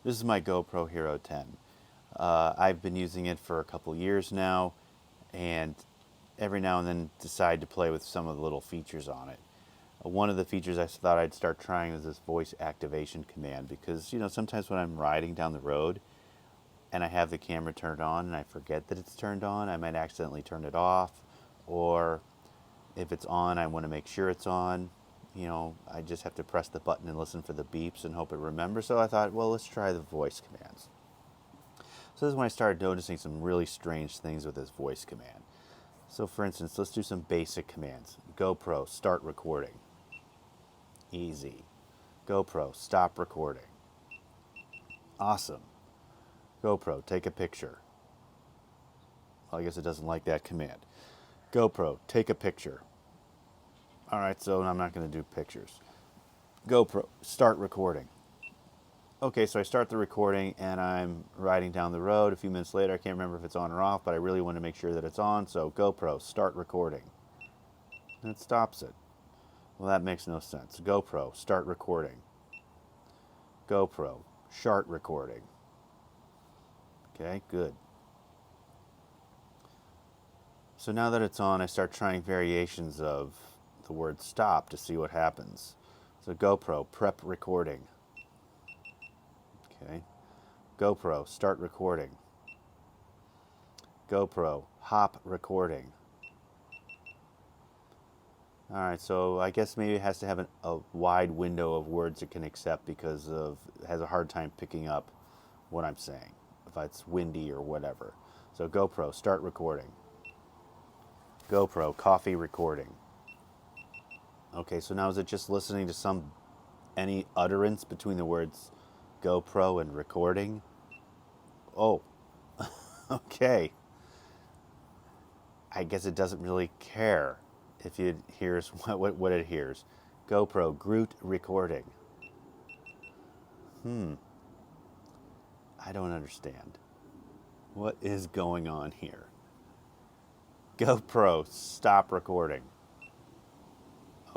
This is my GoPro Hero 10. I've been using it for a couple years now, and every now and then decide to play with some of the little features on it. One of the features I thought I'd start trying is this voice activation command because, sometimes when I'm riding down the road and I have the camera turned on and I forget that it's turned on, I might accidentally turn it off, or if it's on, I want to make sure it's on. I just have to press the button and listen for the beeps and hope it remembers. So I thought, well, let's try the voice commands. So this is when I started noticing some really strange things with this voice command. So for instance, let's do some basic commands. GoPro, start recording. Easy. GoPro, stop recording. Awesome. GoPro, take a picture. Well, I guess it doesn't like that command. GoPro, take a picture. All right, so I'm not going to do pictures. GoPro, start recording. Okay, so I start the recording and I'm riding down the road. A few minutes later, I can't remember if it's on or off, but I really want to make sure that it's on. So GoPro, start recording. And it stops it. Well, that makes no sense. GoPro, start recording. GoPro, start recording. Okay, good. So now that it's on, I start trying variations of the word stop to see what happens. So GoPro, prep recording. Okay. GoPro, start recording. GoPro, hop recording. All right, so I guess maybe it has to have a wide window of words it can accept because it has a hard time picking up what I'm saying, if it's windy or whatever. So GoPro, start recording. GoPro, coffee recording. Okay, so now is it just listening to any utterance between the words GoPro and recording? Oh, okay. I guess it doesn't really care if it hears what it hears. GoPro, Groot recording. I don't understand. What is going on here? GoPro, stop recording.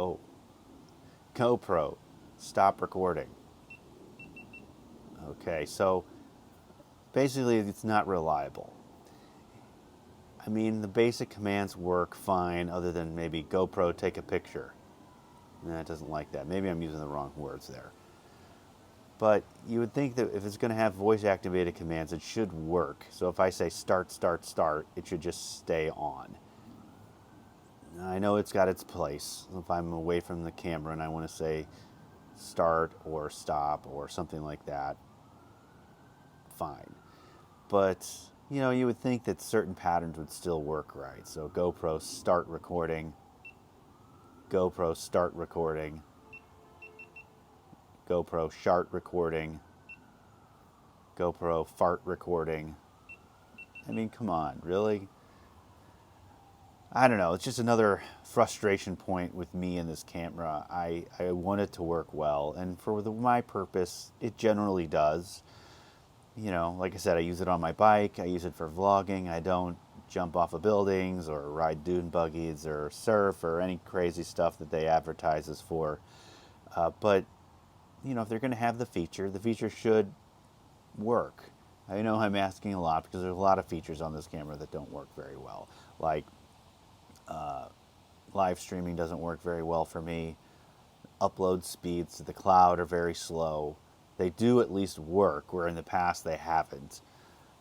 Oh. GoPro, stop recording. Okay, so basically it's not reliable. I mean, the basic commands work fine other than maybe GoPro, take a picture. Nah, it doesn't like that. Maybe I'm using the wrong words there. But you would think that if it's going to have voice-activated commands, it should work. So if I say start, start, start, it should just stay on. I know it's got its place. If I'm away from the camera and I want to say start or stop or something like that, fine. But, you would think that certain patterns would still work right. So GoPro, start recording. GoPro, start recording. GoPro, shart recording. GoPro, fart recording. I mean, come on, really? I don't know. It's just another frustration point with me and this camera. I want it to work well, and for my purpose, it generally does. Like I said, I use it on my bike. I use it for vlogging. I don't jump off of buildings or ride dune buggies or surf or any crazy stuff that they advertise this for. But, if they're going to have the feature should work. I know I'm asking a lot because there's a lot of features on this camera that don't work very well. Like live streaming doesn't work very well for me. Upload speeds to the cloud are very slow. They do at least work, where in the past they haven't.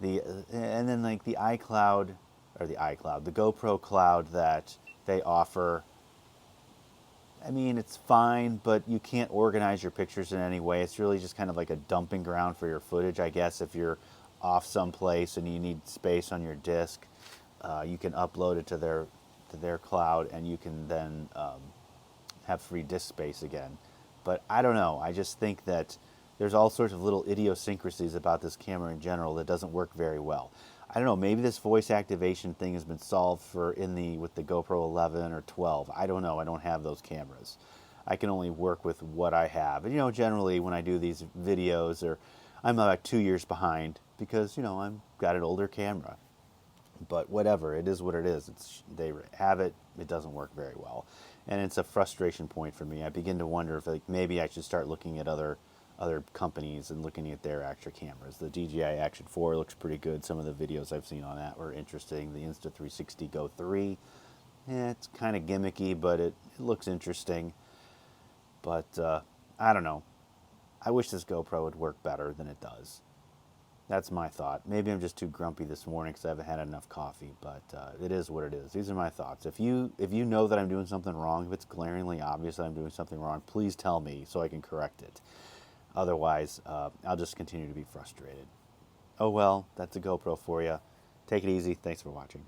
And then like the the GoPro Cloud that they offer. I mean, it's fine, but you can't organize your pictures in any way. It's really just kind of like a dumping ground for your footage, I guess. If you're off someplace and you need space on your disk, you can upload it to their cloud, and you can then have free disk space again. But I don't know. I just think that there's all sorts of little idiosyncrasies about this camera in general that doesn't work very well. I don't know. Maybe this voice activation thing has been solved with the GoPro 11 or 12. I don't know. I don't have those cameras. I can only work with what I have. And generally when I do these videos, I'm about 2 years behind because I've got an older camera. But whatever, it is what it is. They have it. It doesn't work very well, and it's a frustration point for me. I begin to wonder if maybe I should start looking at other other companies and looking at their extra cameras. The DJI Action 4 looks pretty good. Some of the videos I've seen on that were interesting. The Insta360 Go 3, it's kind of gimmicky, but it looks interesting. But I don't know. I wish this GoPro would work better than it does. That's my thought. Maybe I'm just too grumpy this morning because I haven't had enough coffee, but it is what it is. These are my thoughts. If you know that I'm doing something wrong, if it's glaringly obvious that I'm doing something wrong, please tell me so I can correct it. Otherwise, I'll just continue to be frustrated. Oh well, that's a GoPro for you. Take it easy. Thanks for watching.